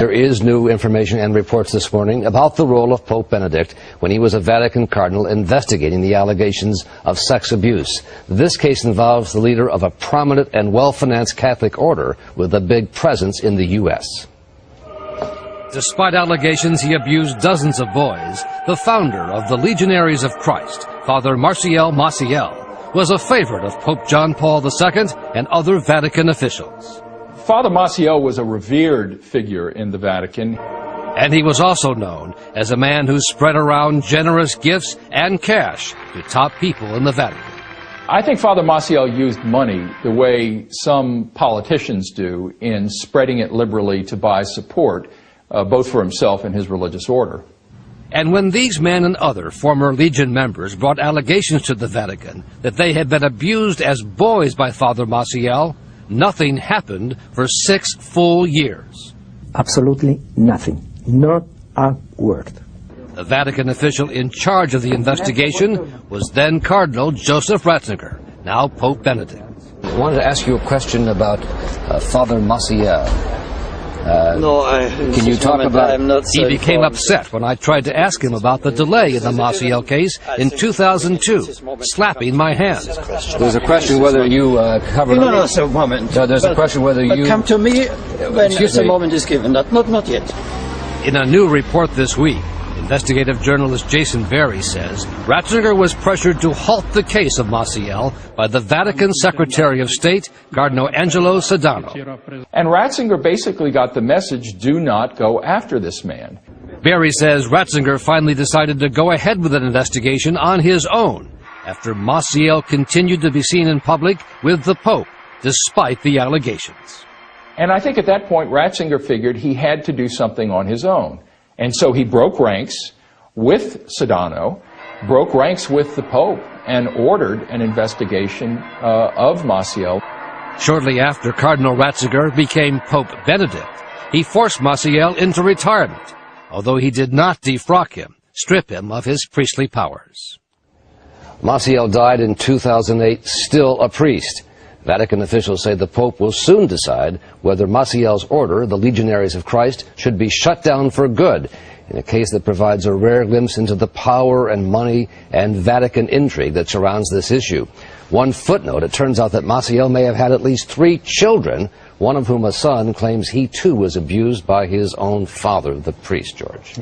There is new information and reports this morning about the role of Pope Benedict when he was a Vatican cardinal investigating the allegations of sex abuse. This case involves the leader of a prominent and well-financed Catholic order with a big presence in the U.S. Despite allegations he abused dozens of boys, the founder of the Legionaries of Christ, Father MACIEL, was a favorite of Pope John Paul II and other Vatican officials. Father MACIEL was a revered figure in the Vatican. And he was also known as a man who spread around generous gifts and cash to top people in the Vatican. I think Father MACIEL used money the way some politicians do in spreading it liberally to buy support, both for himself and his religious order. And when these men and other former Legion members brought allegations to the Vatican that they had been abused as boys by Father MACIEL, nothing happened for 6 full years. Absolutely nothing. Not a word. The Vatican official in charge of the investigation was then Cardinal Joseph Ratzinger, now Pope Benedict. I wanted to ask you a question about Father MACIEL. Can you talk about... He became upset when I tried to ask him about the delay in the MACIEL case in 2002, slapping my hands. There's a question whether you covered... No, so a moment. No, there's a question whether you... Come to me when the moment is given, not yet. In a new report this week, investigative journalist Jason Berry says Ratzinger was pressured to halt the case of MACIEL by the Vatican Secretary of State, Cardinal Angelo Sedano. And Ratzinger basically got the message, do not go after this man. Berry says Ratzinger finally decided to go ahead with an investigation on his own after MACIEL continued to be seen in public with the Pope, despite the allegations. And I think at that point Ratzinger figured he had to do something on his own. And so he broke ranks with Sedano, broke ranks with the Pope, and ordered an investigation of MACIEL. Shortly after Cardinal Ratzinger became Pope Benedict, he forced MACIEL into retirement, although he did not defrock him, strip him of his priestly powers. MACIEL died in 2008, still a priest. Vatican officials say the Pope will soon decide whether MACIEL's order, the Legionaries of Christ, should be shut down for good, in a case that provides a rare glimpse into the power and money and Vatican intrigue that surrounds this issue. One footnote, it turns out that MACIEL may have had at least 3 children, one of whom, a son, claims he too was abused by his own father, the priest, George.